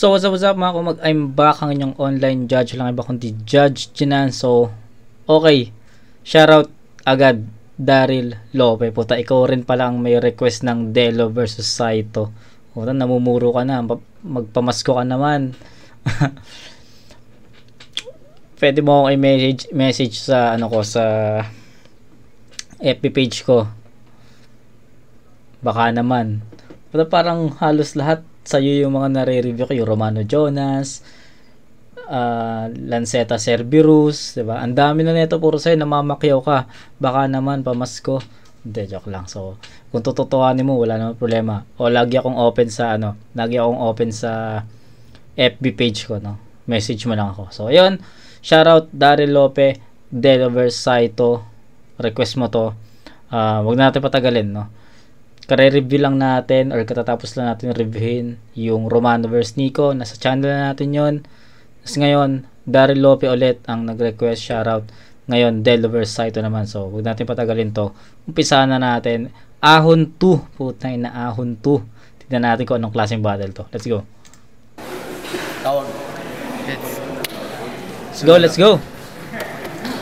So what's up mga kumag, I'm back ang inyong online judge, lang iba kundi Judge Jinan. So okay, shoutout agad Daryl Lope. Puta, ikaw rin pala ang may request ng Delo versus Saito. Puta, namumuro ka na, magpamasko ka naman. Pwede mo akong i-message sa sa FB page ko. Baka naman. Puta, parang halos lahat sa'yo yung mga nare-review ko, yung Romano Jonas, Lanceta Cerberus, diba? Ang dami na nito, puro sa'yo, namamakyaw ka. Baka naman, pamasko. Hindi, joke lang. So, kung tututuhanin mo, wala naman problema. O, lagi akong open sa FB page ko, no? Message mo lang ako. So, ayun, shoutout Daryl Lope, Delovers Saito, request mo to. Wag na natin patagalin, no? Kare-review lang natin or katatapos lang natin reviewin yung Romano vs Nico. Nasa channel na natin yon. Tapos ngayon, Daryl Lope ulit ang nag-request, shoutout. Ngayon, Delo vs Saito naman. So, huwag natin patagalin to. Umpisahan na natin. Ahon 2. Putay na Ahon 2. Tignan natin kung anong klaseng battle to. Let's go. Tawag. Let's go.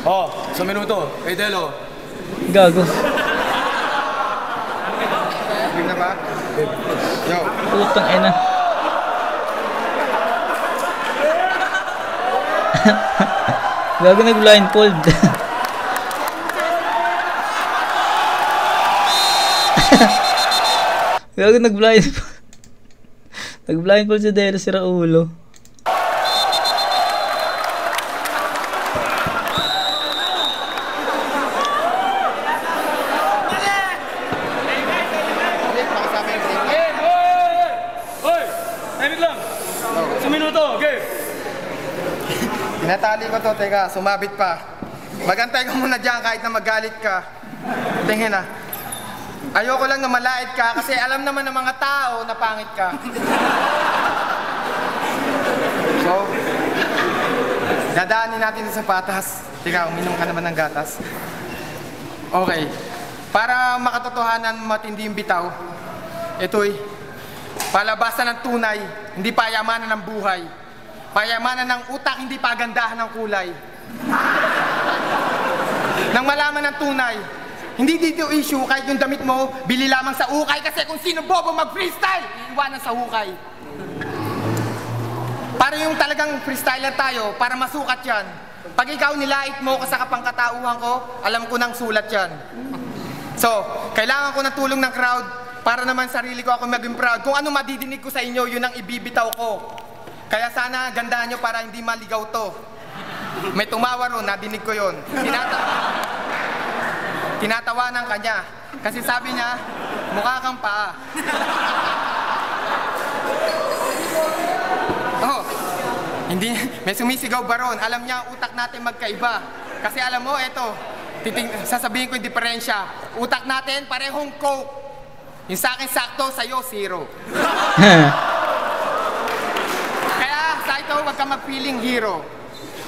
Oh, sa minuto. Hey, Delo. Gago. Big na ba? Yo. Putang ina. Gago, nag-blindfold. Gago, nag-blindfold. Nag-blindfold si Delo, sira ulo. Natali ko to, teka, sumabit pa. Magantay ka muna dyan kahit na magalit ka. Tingin na. Ayoko lang na malait ka kasi alam naman ng mga tao na pangit ka. So, dadaanin natin sa patas. Teka, uminom ka naman ng gatas. Okay. Para makatotohanan matindi yung bitaw, ito'y palabasan ng tunay, hindi payamanan ng buhay. Payamanan ng utak, hindi pagandahan ng kulay. Nang malaman ng tunay, hindi dito issue kahit yung damit mo, bili lamang sa ukay. Kasi kung sino bobo mag-freestyle, iiwanan sa hukay. Para yung talagang freestyler tayo, para masukat yan. Pag ikaw nilait mo sa kapangkatauhan ko, alam ko nang sulat yan. So, kailangan ko ng tulong ng crowd para naman sarili ko ako maging proud. Kung ano madidinig ko sa inyo, yun ang ibibitaw ko. Kaya sana gandaan nyo para hindi maligaw to. May tumawa ron, nadinig ko yun. Tinatawanan ka niya. Kasi sabi niya, mukha kang paa. Oh, hindi, may sumisigaw ba ron? Alam niya ang utak natin magkaiba. Kasi alam mo, eto, sasabihin ko yung diferensya. Utak natin parehong coke. Yung sa akin sakto, sa'yo zero. Huwag ka mag-feeling hero.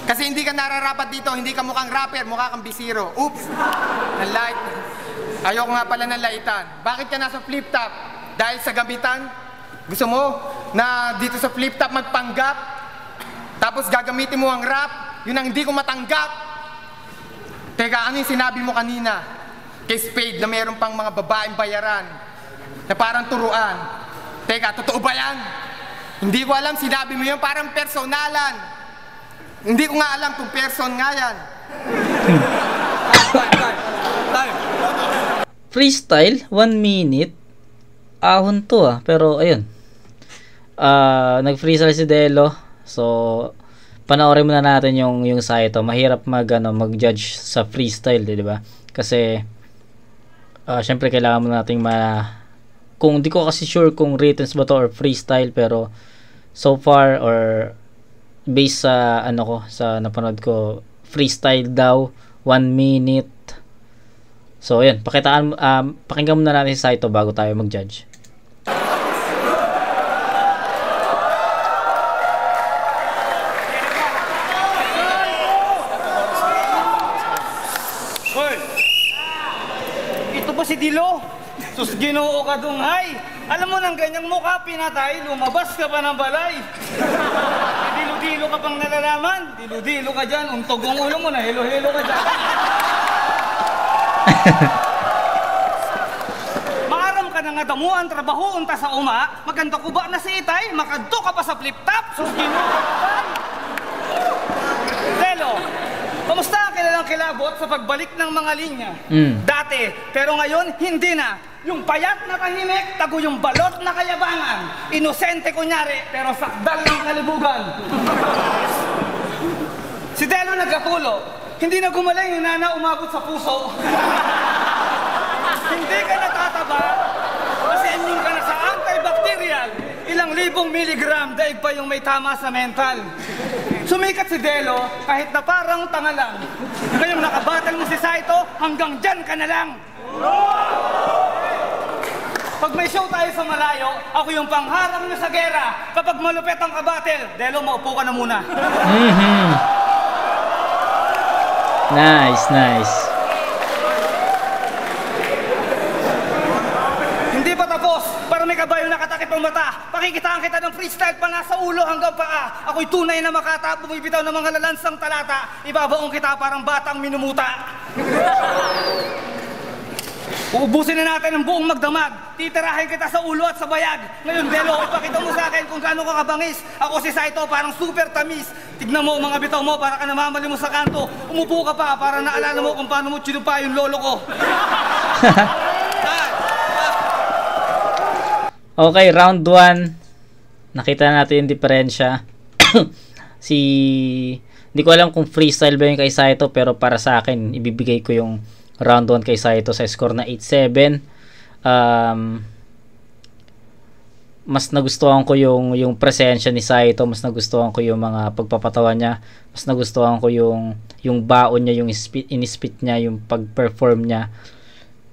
Kasi hindi ka nararapat dito, hindi ka mukhang rapper, mukha kang bisiro. Oops! Nalight. Ayoko nga pala ng laitan. Bakit ka nasa flip-top? Dahil sa gamitan? Gusto mo na dito sa flip-top magpanggap? Tapos gagamitin mo ang rap? Yun ang hindi ko matanggap. Teka, ano yung sinabi mo kanina? Kay Spade na mayroon pang mga babaeng bayaran na parang turuan. Teka, totoo ba yan? Hindi ko alam, sinabi mo yun, parang personalan. Hindi ko nga alam kung person nga yan. Time. Freestyle, 1 minute. Ahon to pero ayun. Nag-freestyle si Delo. So, panoorin muna natin yung Saito. Mahirap mag-judge sa freestyle, di ba? Kasi, syempre kailangan mo nating kung di ko kasi sure kung written ba to or freestyle, pero so far or based sa sa napanood ko, freestyle daw, 1 minute. So ayan, pakinggan muna natin si Saito bago tayo mag-judge. Hoy! Ito ba si Dilo? Sus, Ginoo ka dunghay! Alam mo, ng ganyang mukha, pinatay, lumabas ka pa ng balay. Dilo-dilo ka pang nalalaman. Dilo-dilo ka dyan, untog ang ulo mo na, hilo-hilo ka dyan. Maaram ka na nga damuan, trabaho, unta sa uma, maganda ko ba na si Itay, makadto ka pa sa flip-top, susgino ka pa. Delo, kamusta ang kilalang kilabot sa pagbalik ng mga linya? Dati, pero ngayon, hindi na. Yung payat na tahimik, tago yung balot na kayabangan. Inosente kunyari, pero sakdal ng kalibugan. Si Delo nagkatulo, hindi na gumaling yung nana umabot sa puso. Hindi ka natataba, kasi immune ka na sa antibacterial. Ilang libong miligram, daig pa yung may tama sa mental. Sumikat si Delo, kahit na parang tanga lang. Ngayong nakabattle mo si Saito, hanggang dyan ka na lang. Pag may show tayo sa malayo, ako yung pangharang nyo sa gera. Kapag malupet ang kabatel, Delo, maupo ka na muna. Nice, nice. Hindi pa tapos, para may kabayo nakatakip ang mata. Pakikitaan kita ng freestyle pa nga sa ulo hanggang paa. Ako'y tunay na makata, bumibitaw ng mga lalansang talata. Ibabaong kita parang batang minumuta. Uubusin na natin ang buong magdamag. Titirahin kita sa ulo at sa bayag. Ngayon, Delo, ipakita mo sa akin kung gaano ka kabangis. Ako si Saito, parang super tamis. Tignan mo mga bitaw mo, para ka namamali mo sa kanto. Umupo ka pa para naalala mo kung paano mo chinupa yung lolo ko. Okay, round 1. Nakita natin yung diferensya. Hindi ko alam kung freestyle ba yung kay Saito, pero para sa akin, ibibigay ko yung round 1 kay Saito sa score na 8-7. Mas nagustuhan ko yung presensya ni Saito, mas nagustuhan ko yung mga pagpapatawa niya, mas nagustuhan ko yung baon niya, yung inispit niya, yung pag-perform niya.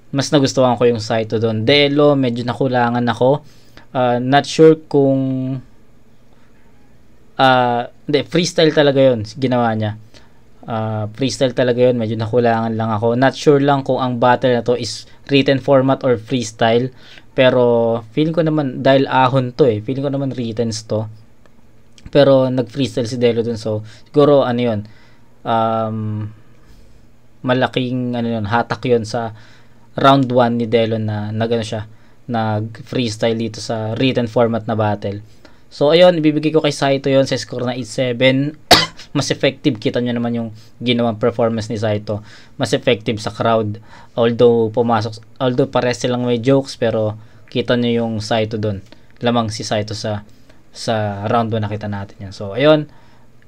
Mas nagustuhan ko yung Saito doon. Delo, medyo nakulangan ako. Not sure kung hindi, freestyle talaga yun ginawa niya. Freestyle talaga yun, medyo nakulangan lang ako. Not sure lang kung ang battle na to is written format or freestyle, pero feeling ko naman, dahil ahon to feeling ko naman writtens to, pero nag-freestyle si Delo dun, so siguro ano yun, malaking ano yun, hatak yun sa round 1 ni Delo na nagano siya, nag-freestyle dito sa written format na battle. So ayun, ibibigay ko kay Saito yun sa score na 8-7. Mas effective, kita nyo naman yung ginawang performance ni Saito. Mas effective sa crowd. Although pares silang may jokes, pero kita nyo yung Saito doon. Lamang si Saito sa round 1, nakita natin yan. So ayun,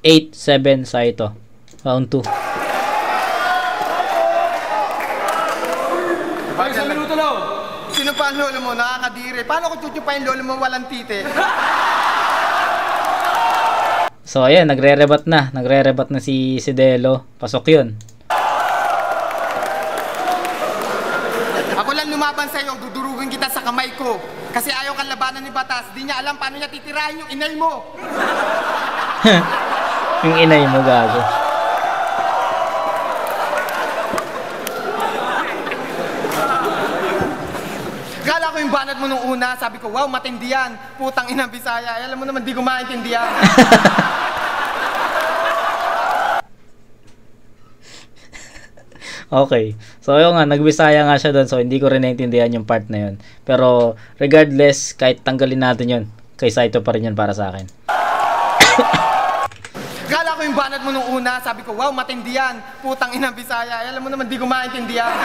8-7 Saito. Round 2. Isang minuto lang. Sino pa ang lolo mo? Nakakadiri. Paano ko tutupayin lolo mo walang tite? So ayan, nagre-rebat na si Delo. Pasok yun. Ako lang lumaban sa'yo, dudurugin kita sa kamay ko. Kasi ayaw kang labanan ni Batas, di niya alam paano niya titirahin yung inay mo. Yung inay mo, gago. Kala ko yung banat mo nung una, sabi ko, wow, matindi yan. Putang inang Bisaya. Alam mo naman, di ko maintindihan. Okay. So yun nga, nagbisaya nga siya doon, so hindi ko rin naintindihan yung part na yun. Pero regardless, kahit tanggalin natin yun, kay Saito pa rin yun para sa akin. Kala ko yung banat mo nung una, sabi ko, wow, matindi yan. Putang inang Bisaya. Alam mo naman, di ko maintindihan.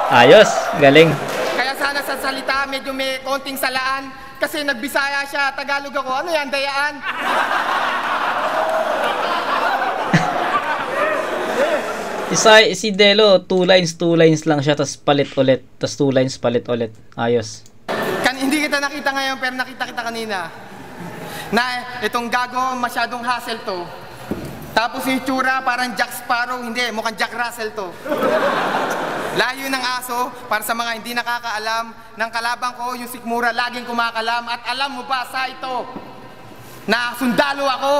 Ayos, galing. Kaya sana sa salita, medyo may konting salaan. Kasi nagbisaya siya, Tagalog ako. Ano yan, dayaan? Si Delo, 2 lines lang siya, tas palit ulit. Tas 2 lines, palit ulit. Ayos. Hindi kita nakita ngayon, pero nakita kita kanina. Na itong gago, masyadong hassle to. Tapos yung itsura, parang Jack Sparrow. Hindi, mukhang Jack Russell to. Layo ng aso, para sa mga hindi nakakaalam, ng kalabang ko, yung sikmura, laging kumakalam. At alam mo ba, Saito, na sundalo ako.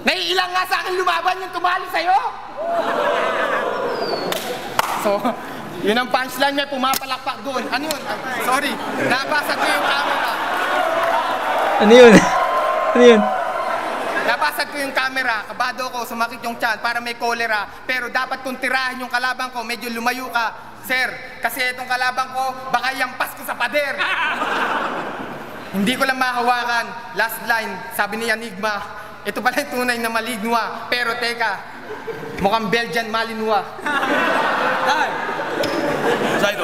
Naiilang nga sa akin lumaban yung tumalo sa'yo. So, Yun ang punchline, may pumapalakpak doon. Ano yun? Ay, sorry, nabasag ko yung camera. Ano yun? Ano yun? Nabasag ko yung camera, kabado ko, sumakit yung tiyan para may cholera. Pero dapat kung tirahin yung kalabang ko, medyo lumayo ka. Sir, kasi itong kalabang ko, baka yampas ko sa pader. Hindi ko lang mahawakan. Last line, sabi ni Enigma, ito pala yung tunay na maligwa. Pero teka, mukhang Belgian Malinois. Saito.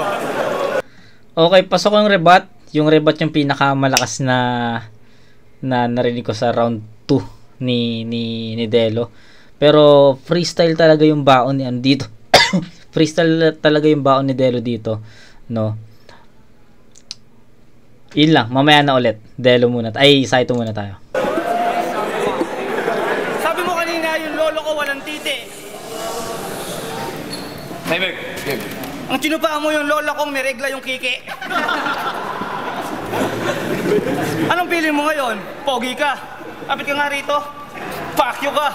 Okay, pasok ko yung rebat. Yung rebat yung pinakamalakas na narinig ko sa round 2 ni Delo. Pero freestyle talaga yung baon ni dito. Freestyle talaga yung baon ni Delo dito, no. Yun lang, mamaya na ulit. Delo muna. Ay, Saito muna tayo. Sabi mo kanina yung lolo ko walang titi. Naibig. Ang tinupaan mo yung lola kong may regla yung kiki. Anong pili mo ngayon? Pogi ka. Kapit ka nga rito. Fuck you ka.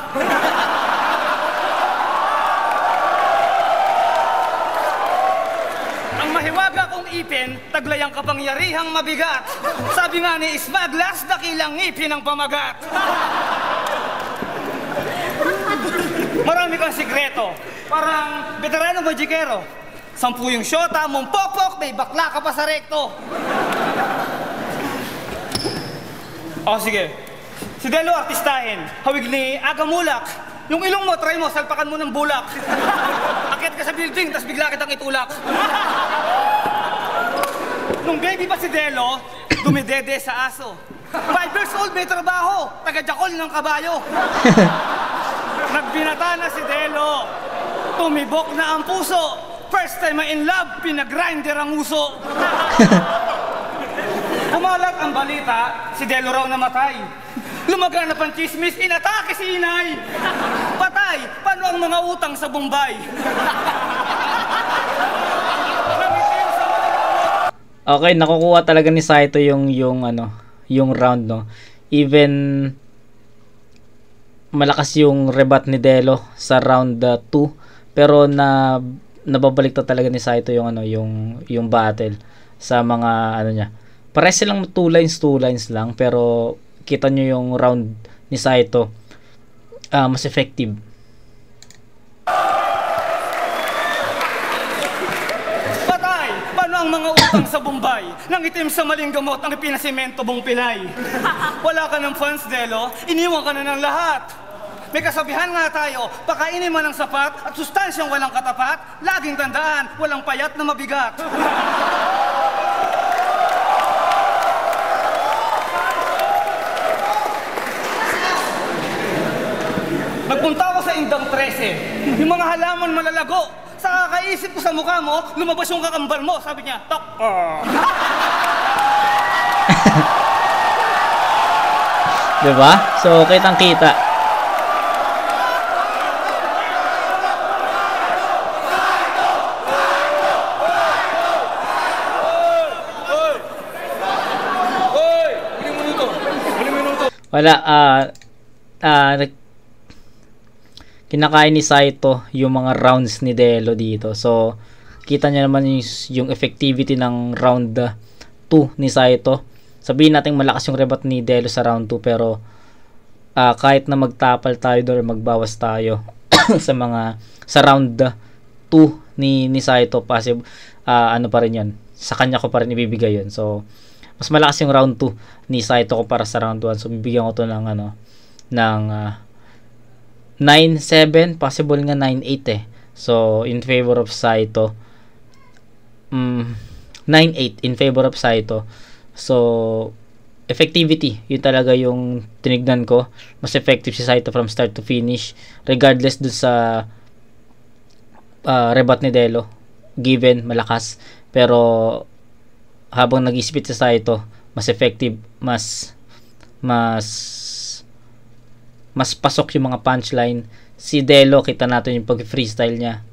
Ang mahiwaga kong ipin, taglay ang kapangyarihang mabigat. Sabi nga ni Ismaglas, dakilang ngipin ang pamagat. Marami kang sikreto. Parang veterano magikero. 10 yung syota, mong pokpok, may bakla ka pa sa rekto. O sige, si Delo artistahin, hawig ni Agamulak. Yung ilong mo, try mo, salpakan mo ng bulak. Akyat ka sa building, tas bigla kitang itulak. Nung baby pa si Delo, dumidede sa aso. 5 years old, may trabaho, taga-jakol ng kabayo. Nagbinata na si Delo, tumibok na ang puso. First time in love, pinag-grinder ang uso. Kumalat ang balita, si Delo raw namatay. Lumaganap ang chismis, inatake si inay. Patay, paano ang mga utang sa Bombay? Okay, nakukuha talaga ni Saito yung round, no. Even malakas yung rebat ni Delo sa round 2, pero nababalik talaga ni Saito yung battle sa mga niya. Pares silang 2 lines lang, pero kita nyo yung round ni Saito mas effective. Patay! Paano ang mga utang sa Bombay? Nang itim sa maling gamot ang ipinasimento mong pilay. Wala ka ng fans, Delo, iniwan ka na ng lahat. May kasabihan nga tayo, pakainin man ng sapat at sustansyang walang katapat, laging tandaan, walang payat na mabigat. Nagpunta ako sa Indang 13, yung mga halaman malalago. Sa kakaisip ko sa mukha mo, lumabas yung kakambal mo. Sabi niya, tok. Diba? So, kitang-kita. Wala, kinakain ni Saito yung mga rounds ni Delo dito. So, kita niya naman yung effectivity ng round 2 ni Saito. Sabihin natin malakas yung rebat ni Delo sa round 2, pero kahit na magtapal tayo doon or magbawas tayo sa round 2 ni Saito, possible pa rin yun. Sa kanya ko pa rin ibibigay yun. So, mas malakas yung round 2 ni Saito ko para sa round 1. So, bibigyan ko to ng 9-7, possible nga 9-8 eh. So, in favor of Saito. 9-8 in favor of Saito. So, effectivity, yun talaga yung tinignan ko. Mas effective si Saito from start to finish, regardless dun sa rebat ni Delo. Given, malakas. Pero, habang nag-isipit si Saito, mas effective, mas pasok yung mga punchline. Si Delo, kita natin yung pag-freestyle niya.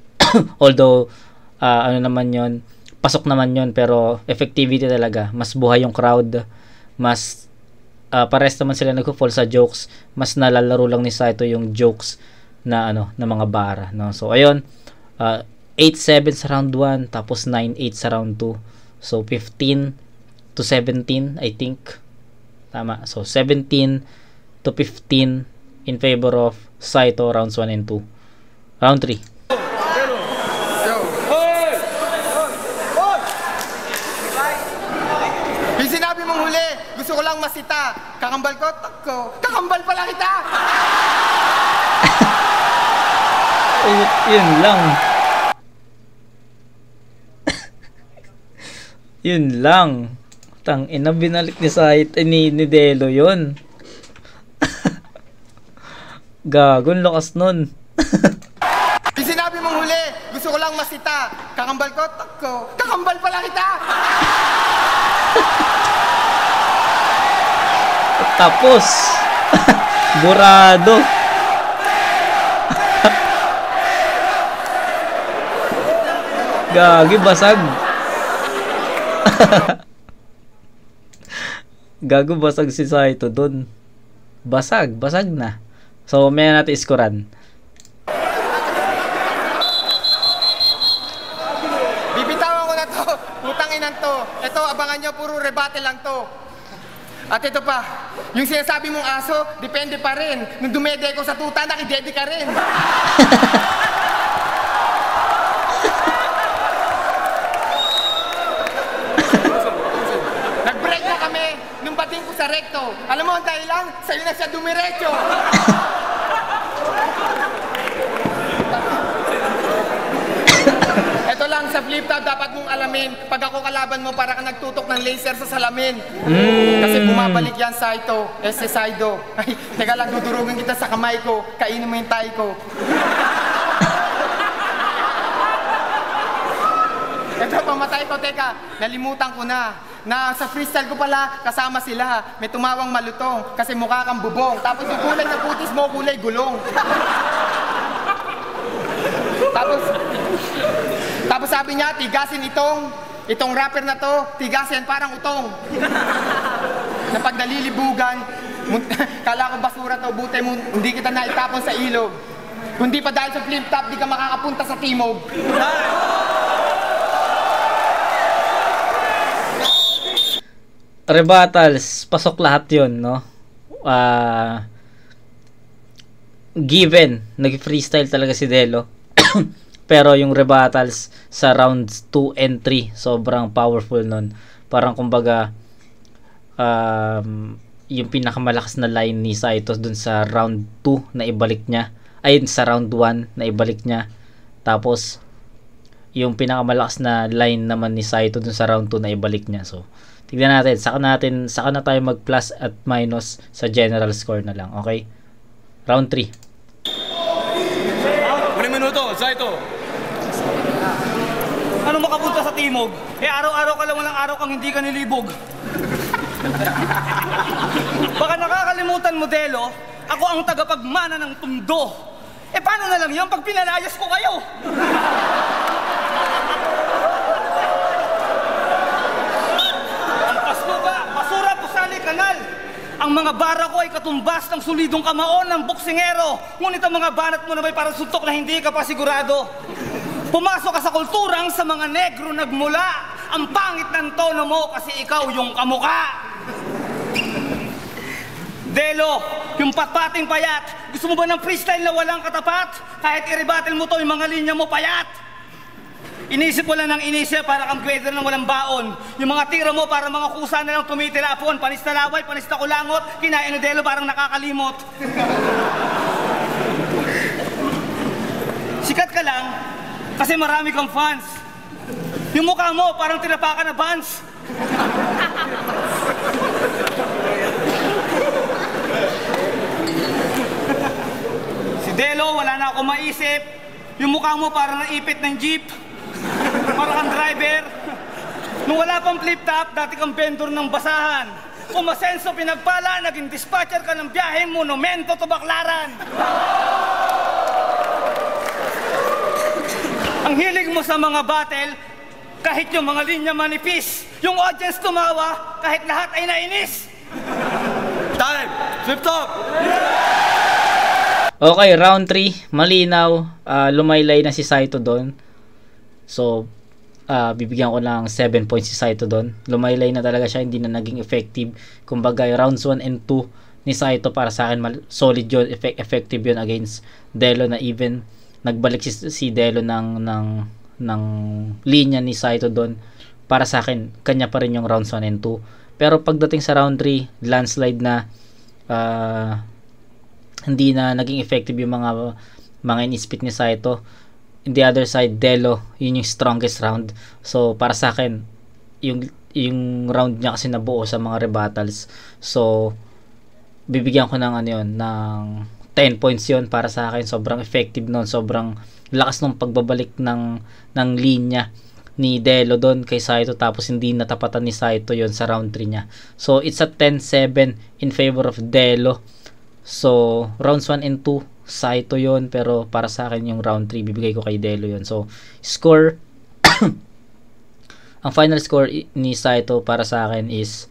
Although, naman yon, pasok naman yon, pero effectivity talaga. Mas buhay yung crowd. Mas, pares naman sila nag-fall sa jokes. Mas nalalaro lang ni Saito yung jokes na mga bara. No? So, ayun. 8-7 sa round 1, tapos 9-8 sa round 2. So 15 to 17, I think. Tama. So 17 to 15 in favor of Saito rounds 1 and 2. Round 3. Yung sinabi mong huli, gusto ko lang masita. Kakambal ko, tako. Kakambal pala kita! Yun lang. Yun lang. Tang ina, binalik ni Saito ni Delo yun. Gagon, lakas nun. Yung sinabi mong huli, gusto ko lang masita. Kakambal ko, tako. Kakambal pala kita! Tapos burado. Gagi, basag. Gago, basag si Saito dun. Basag na. So may natin iskoran. Bibitawan ko na to. Putang inan to. Ito, abangan nyo, puro rebate lang to. At ito pa, yung sinasabi mong aso, depende pa rin. Nung dumede ko sa tuta, nakidede ka rin. Nag-break na kami nung bating ko sa recto. Alam mo ang dahilan? Sa'yo na siya dumiretso. Ito lang sa flip top, dapat mong alamin. Pag ako kalaban mo, para ka nagtutok ng laser sa salamin. Kasi bumabalik yan, Saito. Si Saido. Ay, teka lang, dudurugin kita sa kamay ko. Kainin mo yung tayo ko. Ito, pamatay ko. Teka, nalimutan ko na. Na sa freestyle ko pala, kasama sila. May tumawang malutong. Kasi mukha kang bubong. Tapos yung kulay ng putis mo, kulay gulong. Tapos sabi niya, tigasin itong rapper na to, tigasin parang utong. Na pag nalilibugan, kala ko basura to, buti mo, hindi kita naitapon sa ilog. Kundi pa dahil sa flip top, di ka makakapunta sa timog. Rebuttals, pasok lahat yun, no? Given, nag-freestyle talaga si Delo. Pero yung rebuttals sa rounds 2 and 3, sobrang powerful nun. Parang kumbaga, yung pinakamalakas na line ni Saito dun sa round 2 na ibalik niya. Ay, sa round 1 na ibalik niya. Tapos, yung pinakamalakas na line naman ni Saito dun sa round 2 na ibalik niya. So, tignan natin. Saka na tayo mag plus at minus sa general score na lang. Okay? Round 3. 1 minuto, Saito. Ano makapunta sa timog? Araw-araw ka lang, walang araw kang hindi ka nilibog. Baka nakakalimutan mo, Delo, ako ang tagapagmana ng tundo. Paano na lang yun pag pinalayas ko kayo? Ang pasto ba? Basura po sa kanal. Ang mga bara ko ay katumbas ng solidong kamaon ng boksingero. Ngunit ang mga banat mo na may parang suntok na hindi ka pa sigurado. Pumasok ka sa kulturang sa mga negro nagmula. Ang pangit ng tono mo kasi ikaw yung kamuka. Delo, yung patpating payat. Gusto mo ba ng freestyle na walang katapat? Kahit i-rebattle mo to, yung mga linya mo payat. Inisip mo lang ng inisip para kang kweter ng walang baon. Yung mga tira mo para mga kusa na lang tumitilapon. Panis na laway, panis na kulangot. Kinain ni Delo parang nakakalimot. Sikat ka lang kasi marami kang fans. Yung mukha mo parang tinapakan na buns. Si Delo, wala na ako maisip. Yung mukha mo parang naipit ng jeep. Parang kang driver. Nung wala pang flip top, dati kang vendor ng basahan. Umasenso pinagpala, naging dispatcher ka ng biyaheng monumento to Baclaran. Ang hilig mo sa mga battle, kahit yung mga linya manipis. Yung audience tumawa, kahit lahat ay nainis. Time! Flip top! Okay, round 3, malinaw. Lumaylay na si Saito doon. So, bibigyan ko ng 7 points si Saito doon. Lumaylay na talaga siya, hindi na naging effective. Kumbaga, rounds 1 and 2 ni Saito para sa akin, solid yun, effective yun against Delo, na even nagbalik si Delo ng linya ni Saito doon. Para sa akin, kanya pa rin yung rounds 1 and 2. Pero pagdating sa round 3, landslide na, hindi na naging effective yung mga in-spit ni Saito. In the other side, Delo, yun yung strongest round. So, para sa akin, yung round niya kasi nabuo sa mga rebuttals. So, bibigyan ko ng ng 10 points yun para sa akin. Sobrang effective nun. Sobrang lakas ng pagbabalik ng linya ni Delo doon kay Saito, tapos hindi natapatan ni Saito yon sa round 3 niya. So, it's a 10-7 in favor of Delo. So, rounds 1 and 2, Saito yon, pero para sa akin yung round 3, bibigay ko kay Delo yon. So, score, ang final score ni Saito para sa akin is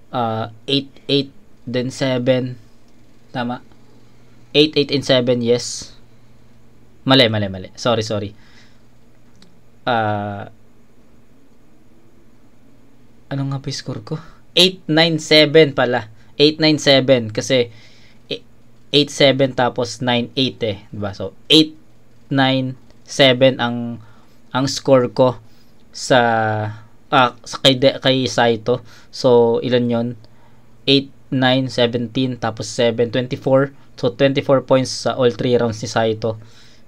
8-8, then 7, tama? 8-8 and 7, yes. Mali. Sorry. Ano nga ba yung score ko? 8-9-7 pala. 8-9-7 kasi 8-7 tapos 9-8 diba? So 8-9-7 ang score ko sa kay Saito. So ilan yon? 8-9-17 tapos 7-24. So 24 points sa all 3 rounds ni Saito.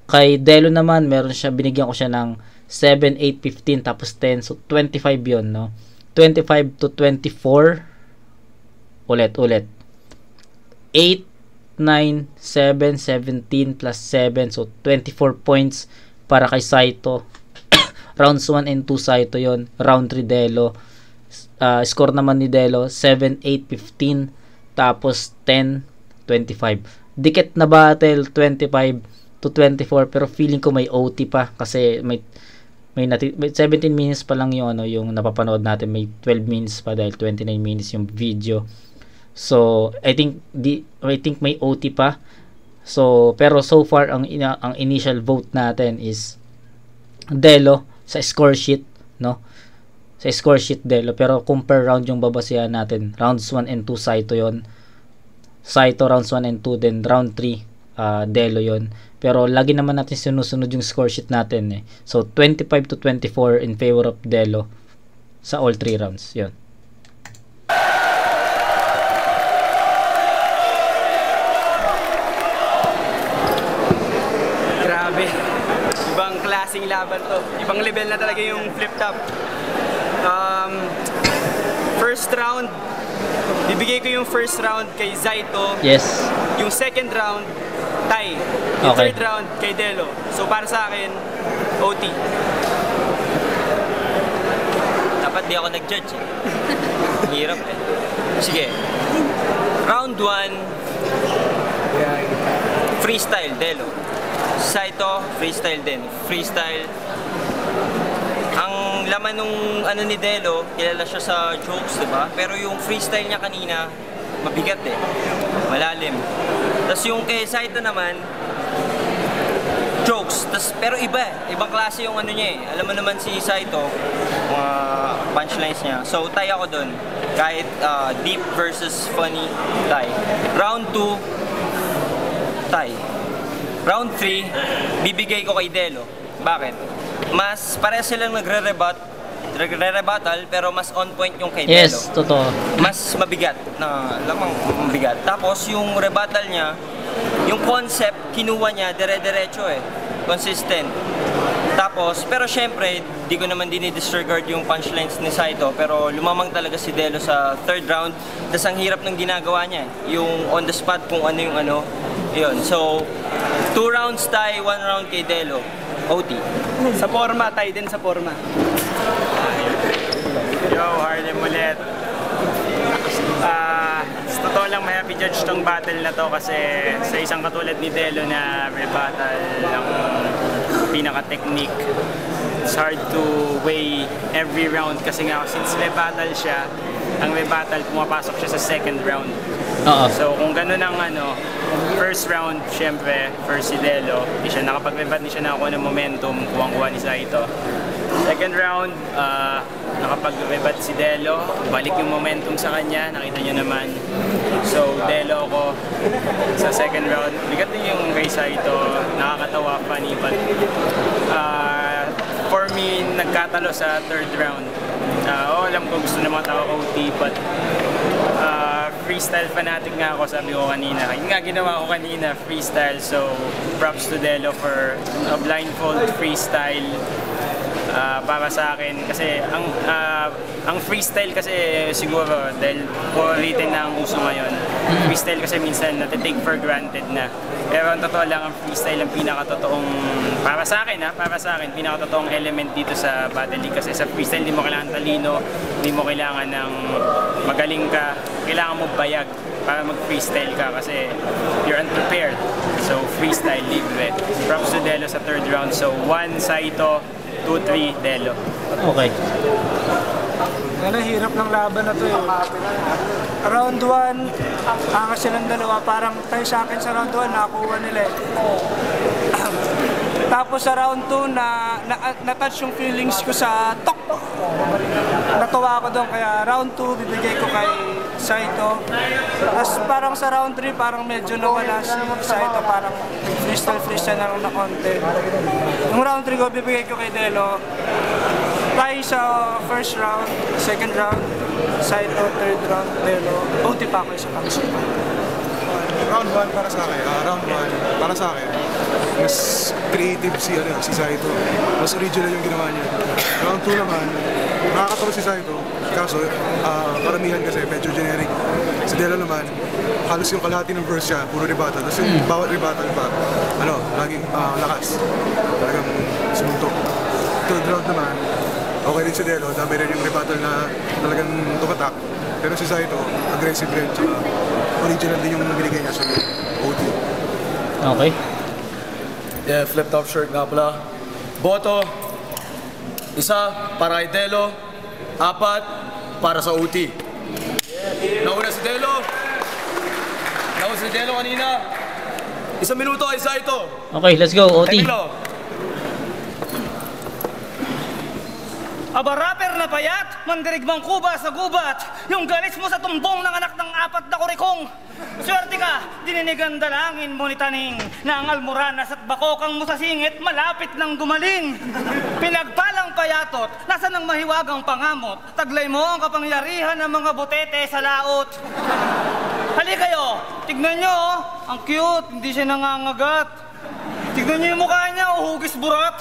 Kay Delo naman, binigyan ko siya ng 7-8-15 tapos 10. So 25 yon, no? 25 to 24. Ulit. 8 9, 7, 17 plus 7. So, 24 points para kay Saito. Rounds 1 and 2 Saito yon. Round 3 Delo. Score naman ni Delo, 7, 8, 15. Tapos 10, 25. Dikit na battle, 25 to 24. Pero feeling ko may OT pa. Kasi may 17 minutes pa lang yung yung napapanood natin. May 12 minutes pa dahil 29 minutes yung video. So, I think may OT pa. So, pero so far ang initial vote natin is Delo sa score sheet, no? Sa score sheet Delo, pero kung per round yung babasihan natin, rounds 1 and 2 Saito 'yon. Saito rounds 1 and 2, then round 3 Delo 'yon. Pero lagi naman natin sinusunod yung score sheet natin . So, 25 to 24 in favor of Delo sa all 3 rounds. 'Yon. Ibang klaseng laban to. Ibang level na talaga yung flip top. First round, bibigay ko yung first round kay Saito. Yes. Yung second round, tie. Yung third round kay Delo. So para sa akin, OT. Dapat di ako nag-judge . Hirap . Sige. Round 1, freestyle, Delo. Saito, freestyle din. Freestyle. Ang laman nung ni Delo, kilala siya sa jokes, diba? Pero yung freestyle niya kanina, mabigat malalim. Tapos yung kay Saito naman, jokes. Pero ibang klase yung niya . Alam mo naman si Saito, mga punchlines niya. So, tie ako dun. Kahit deep versus funny, tie. Round 2, tie. Round 3, bibigay ko kay Delo. Bakit? Mas pareha silang nagre-rebuttal, pero mas on point yung kay Delo. Yes, totoo. Mas mabigat lamang mabigat. Tapos yung rebuttal niya, yung concept kinuha niya dire-diretso consistent. Tapos, pero syempre, di ko naman disregard yung punchlines ni Saito, pero lumamang talaga si Delo sa third round. Tapos ang hirap ng ginagawa niya, yung on the spot kung ano yung yun. So, 2 rounds tie, 1 round kay Delo. OT. Sa forma, tie din sa forma. Yo, Harlem ulit. Sa totoo lang, may happy judge tong battle na to kasi sa isang katulad ni Delo na rebuttal ng pinaka-technique, it's hard to weigh every round kasi nga since rebuttal siya, ang rebuttal pumapasok siya sa second round. Oo. So kung ganun ang first round, syempre, first si Delo, di siya nakapag-rebat, di siya nakakuha ng momentum, kuwang-kuha ni Saito. Second round, nakapag-rebat si Delo, balik yung momentum sa kanya, nakita nyo naman. So Delo ako sa second round, bigat din yung kay Saito, nakakatawa, funny, but for me, nagkatalo sa third round. Alam ko gusto ng mga tao OT, but freestyle fanatic nga ako, sabi ko kanina. Yun nga ginawa ko kanina, freestyle. So, props to Delo for a blindfold freestyle para sa akin. Kasi ang freestyle kasi siguro, dahil written na ang uso ngayon, freestyle kasi minsan natitake for granted na. Pero ang totoo lang, ang freestyle ang pinakatotoong, para sa akin, pinakatotoong element dito sa Battle League. Kasi sa freestyle, hindi mo kailangan talino, hindi mo kailangan ng magaling ka, kailangan mo bayag para mag-freestyle ka kasi you're unprepared. So, freestyle, libre. Props to Delo sa third round. So, 1 Saito, 2-3 Delo. Okay. Hirap ng laban na to eh. Round 1, angas silang dalawa. Parang tayo sa akin sa round 1, nakakuha nila eh. Tapos sa round 2, na-touch yung feelings ko sa tok. Natuwa ako doon, kaya round 2, bibigay ko kay Saito. Tapos parang sa round 3, parang medyo nawala si Saito. Parang freestyle na lang na konti. Yung round 3 ko, bibigay ko kay Delo. Tayo sa first round, second round, Saito, third round, Delo. OT pa ako sa pangsipan. Round 1 para sa akin. Para sa akin, mas creative si Saito. Mas original yung ginawa niya. Round 2 naman, nakakatawa si Saito. Kaso, karamihan kasi medyo generic. Si Delo naman, halos yung kalahati ng verse siya, puro rebuttal. Tapos yung bawat rebuttal pa, laging lakas. Talagang sumuntok. Third round naman, okay rin si Delo, dami rin yung rebuttal na talagang tumatak. Pero si Saito, aggressive rin, tsaka original din yung binigay niya sa OT. Okay. Yeah, flip top shirt nga pala. Boto, 1 para kay Delo, 4 para sa OT. Nauna si Delo kanina. 1 minuto kay Saito. Okay, let's go, OT. Aba rapper na payat, mandirigmang kuba sa gubat. Yung galis mo sa tumbong ng anak ng 4 na kurikong. Swerte ka, dininigan dalangin mo ni Taning, na ang almoranas at bakokang mo sa singit, malapit nang gumaling. Pinagpalang payatot, nasa ng mahiwagang pangamot, taglay mo ang kapangyarihan ng mga botete sa laot. Hali kayo, tignan nyo, ang cute, hindi siya nangangagat. Tignan nyo yung mukha niya, uhugis burat.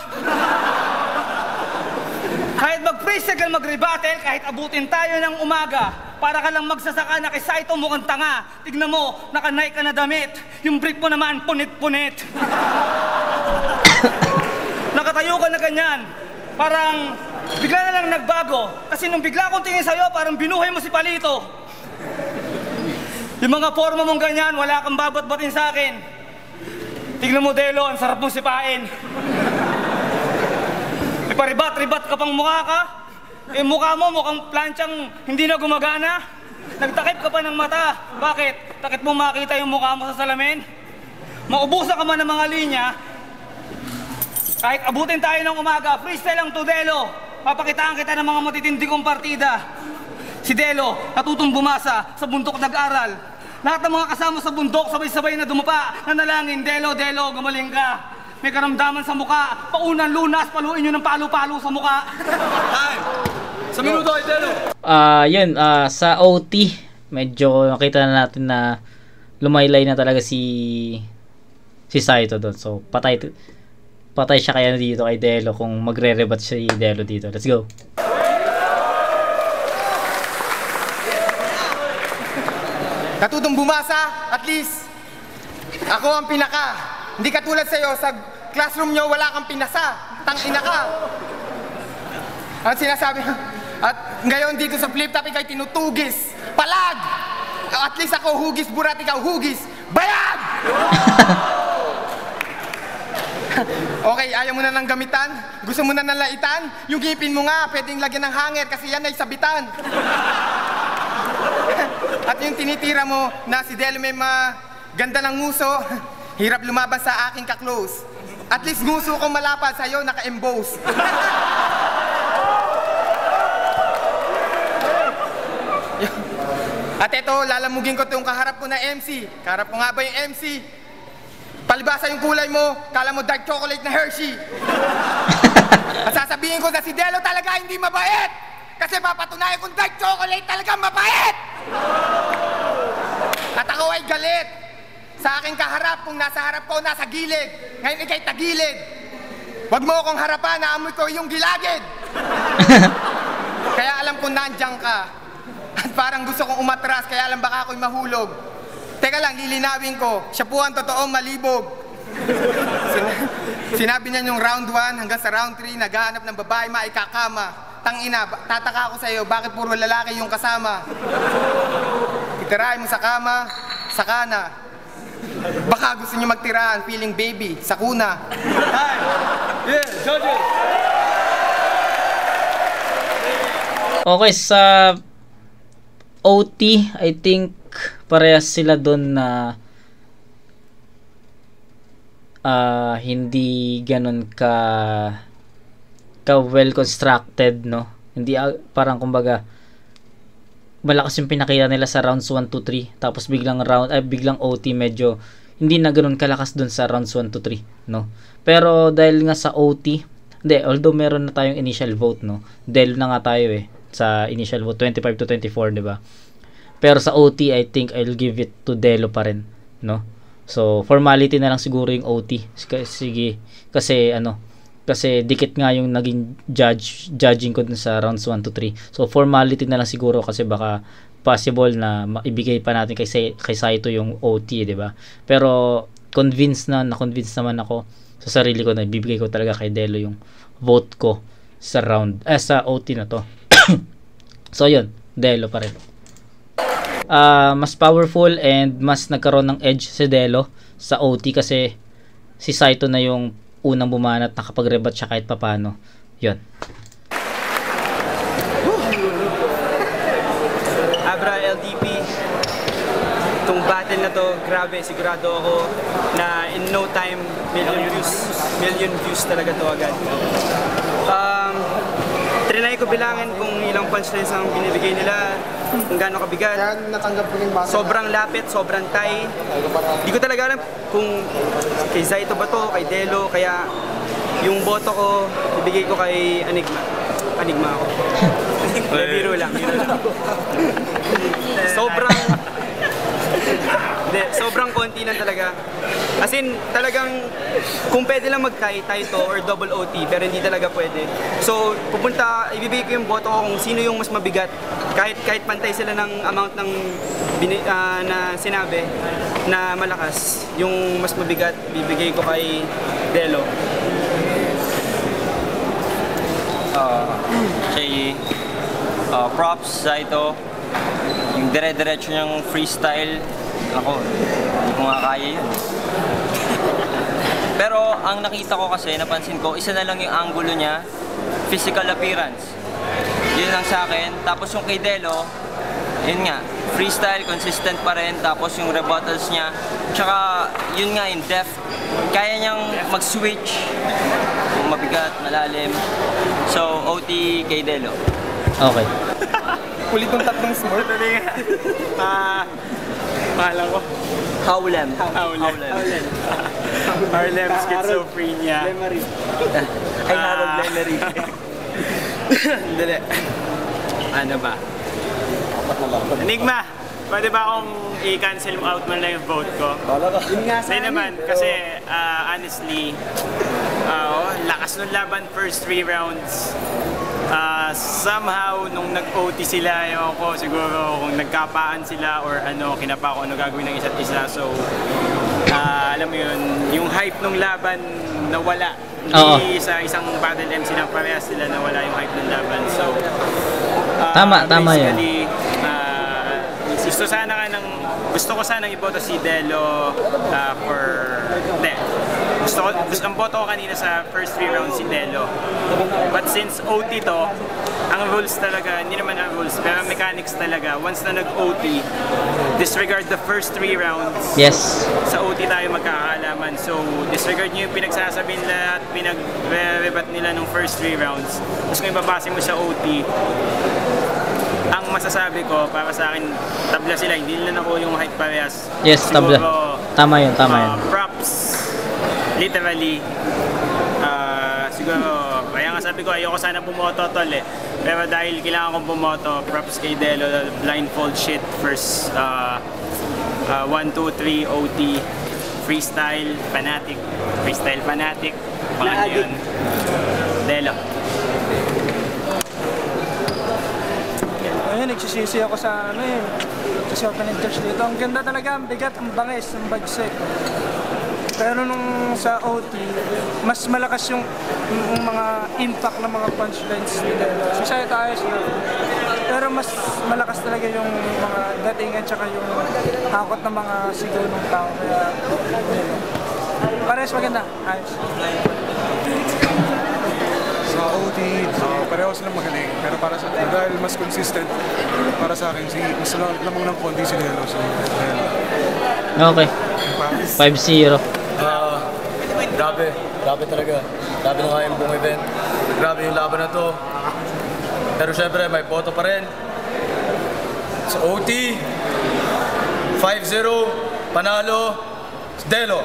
Kahit mag-freestyle, mag-rebattle, kahit abutin tayo ng umaga, para ka lang magsasaka na kay Saito mukhang tanga. Tignan mo, nakanay ka na damit. Yung brick mo naman, punit-punit. Nakatayo ka na ganyan. Parang bigla na lang nagbago. Kasi nung bigla akong tingin sa'yo, parang binuhay mo si Palito. Yung mga forma mong ganyan, wala kang babat-batin sa akin. Tignan mo, Delo, ang sarap mong sipain. Paribat-ribat ka pang mukha ka. Mukha mo mukhang planchang hindi na gumagana. Nagtakip ka pa ng mata. Bakit? Takit mo makita yung mukha mo sa salamin? Maubusan ka man ng mga linya. Kahit abutin tayo ng umaga, freestyle lang to, Delo. Papakitaan kita ng mga matitindi kong partida. Si Delo, natutong bumasa sa bundok nag-aral. Lahat ng mga kasama sa bundok, sabay-sabay na dumapa. Nanalangin, Delo, gumaling ka. May karamdaman sa muka, paunan lunas, paluin nyo ng palo-palo sa muka. Time! Sa minuto kay Delo. Yun, sa OT, medyo nakita na natin na lumaylay na talaga si Saito doon. So, patay siya kaya dito kay Delo kung magre-rebat si Delo dito. Let's go. Natutong bumasa, at least ako ang pinaka. Hindi katulad sa'yo, sa classroom nyo wala kang pinasa. Tangina ka. Ang sinasabi, at ngayon dito sa flip top, ikaw'y tinutugis. Palag! At least ako hugis, burat, ikaw hugis. Bayag! Okay, ayaw mo na ng gamitan? Gusto mo na ng laitan? Yung ngipin mo nga, pwedeng lagyan ng hanger kasi yan ay sabitan. At At yung tinitira mo na si Delo may ganda ng nguso, hirap lumaban sa aking ka-close. At least nguso ko malapad sa'yo, naka-emboss. At ito, lalamugin ko itong kaharap ko na MC. Kaharap ko nga ba yung MC? Palibasa yung kulay mo, kala mo dark chocolate na Hershey. At sasabihin ko na si Delo talaga hindi mabait. Kasi papatunayan kong dark chocolate talaga mabait. At ako ay galit sa aking kaharap kung nasa harap ko, nasa gilid. Ngayon ikay tagilid. Huwag mo akong harapan, naamoy ko yung gilagid. Kaya alam kong nandiyan ka. At parang gusto kong umatras, kaya alam baka ako'y mahulog. Teka lang, lilinawin ko, siya po ang totoong malibog. Sinabi niya yung round 1 hanggang sa round 3, naghahanap ng babae maikakama. Tangina, tataka ako sa iyo, bakit puro lalaki yung kasama? Itirahin mo sa kama, saka na. Baka gusto niyo magtirahan, feeling baby, sa kuna. Yeah, judges! Okay, sa OT, I think parehas sila doon na hindi ganun ka well constructed, no? Hindi parang kumbaga malakas yung pinakita nila sa rounds 1 to 3, tapos biglang OT medyo hindi na ganun kalakas doon sa rounds 1 to 3, no? Pero dahil nga sa OT, although meron na tayong initial vote, no? Dahil na nga tayo sa initial vote 25 to 24, 'di ba? Pero sa OT, I think I'll give it to Delo pa rin, no? So formality na lang siguro yung OT. Sige, kasi dikit nga yung naging judging ko dun sa rounds 1 to 3. So formality na lang siguro kasi baka possible na maibigay pa natin kay Saito yung OT, 'di ba? Pero na-convince naman ako sa sarili ko na ibibigay ko talaga kay Delo yung vote ko sa OT na to. So yun, Delo pa rin. Mas powerful and mas nagkaroon ng edge si Delo sa OT kasi si Saito na yung unang bumanat, nakapag-rebut siya kahit papano. Yun. Abra LDP, itong battle na to, grabe, sigurado ako na in no time, million views talaga to agad. Trinay ko bilangin kung ilang punchlines ang binibigay nila, kung gaano kabigat. Sobrang lapit, sobrang tight. Hindi ko talaga alam kung kay Saito ba to, kay Delo, kaya yung boto ko, ibigay ko kay Enigma. Enigma ako. Biro lang. Sobrang konti lang talaga. As in, talagang kung pwede lang mag-tie to or double OT, pero hindi talaga pwede. So, ibibigay ko yung boto ko kung sino yung mas mabigat. Kahit pantay sila ng amount ng na sinabi na malakas, yung mas mabigat, bibigay ko kay Delo. Props sa ito. Yung dire-diretso niyang freestyle, ako, hindi ko nga kaya yun. Pero ang nakita ko kasi, napansin ko, isa na lang yung angulo niya, physical appearance. Yun lang sa akin. Tapos yung kay Delo, yun nga, freestyle, consistent pa rin. Tapos yung rebuttals niya, tsaka yun nga, in depth, kaya niyang mag-switch kung mabigat, malalim. So, OT kay Delo. Okay. Kulit ng tatlong smart. Mahal ko. Howlem. Harlem, schizophrenia. Ay, Harold Lemery. Dali. Ano ba? Enigma, pwede ba akong i-cancel out man lang yung vote ko? Hindi naman, kasi honestly, lakas ng laban first 3 rounds. Somehow, nung nag-OT sila, ewan ko, siguro kung nagkapaan sila or kinapa ko ano gagawin ng isa't isa. So, alam mo yun, yung hype ng laban nawala. Hindi sa isang battle MC lang, parehas sila nawala yung hype ng laban. So, tama yan. Gusto ko sanang iboto si Delo ang boto ko kanina sa first 3 rounds si Delo. But since OT to, ang rules talaga, hindi naman ang rules, pero mechanics talaga, once na nag-OT, disregard the first 3 rounds. Yes. Sa OT tayo magkakaalaman. So, disregard nyo yung pinagsasabihin lahat, pinag-rebat nila nung first 3 rounds. Tapos kung ipapase mo sa OT, ang masasabi ko, para sa akin, tabla sila, hindi nila nakuha yung height parehas. Yes, tabla. Tama yun, tama yun. Props, literally, siguro, kaya nga sabi ko, ayoko sana bumoto tol eh. Pero dahil kailangan kong bumoto, props kay Delo, blindfold shit, first 1, 2, 3, OT, freestyle, fanatic, pangalan yun, Delo. Ayun, nagsisisi ako sa ano eh. Kasi ako nag-judge dito. Ang ganda talaga, ang bigat, ang bangis, ang bagsik. Pero nung sa OT, mas malakas yung mga impact ng mga punchlines nila. Sisaya tayo sila. Pero mas malakas talaga yung mga datingan tsaka yung hakot ng mga sigaw ng tao. Kaya, parehas maganda. Ayos. Sa OT, pareho silang magaling. Pero para sa dahil mas consistent, para sa akin, mas lamang ng konti si Delo. So, Okay. 5-0. Grabe talaga. Grabe na nga yung buong event. Grabe yung laban na to. Pero syempre, may boto pa rin. Sa OT, 5-0, panalo, Delo.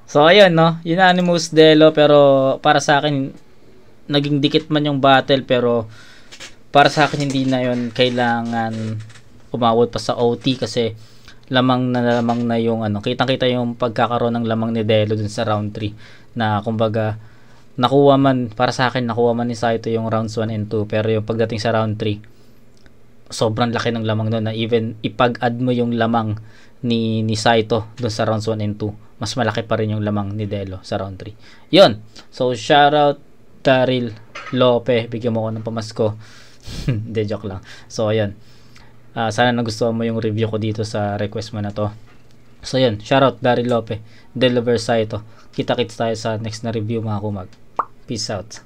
So ayun no, unanimous Delo, pero para sa akin naging dikit man yung battle, pero para sa akin hindi na yon kailangan umabot pa sa OT kasi lamang na yung ano, kitang-kita yung pagkakaroon ng lamang ni Delo dun sa round 3 na kumbaga nakuha man, para sa akin nakuha man ni Saito yung rounds 1 and 2, pero yung pagdating sa round 3 sobrang laki ng lamang doon na even ipag-add mo yung lamang ni Saito doon sa rounds 1 and 2, mas malaki pa rin yung lamang ni Delo sa round 3. Yun. So shoutout Daryl Lope, bigyan mo ko ng pamasko. Hindi, joke lang. So ayun. Sana nagustuhan mo yung review ko dito sa request mo na to. So yun, shoutout Daryl Lope, Delo vs Saito. Kita-kits tayo sa next na review mga kumag. Peace out.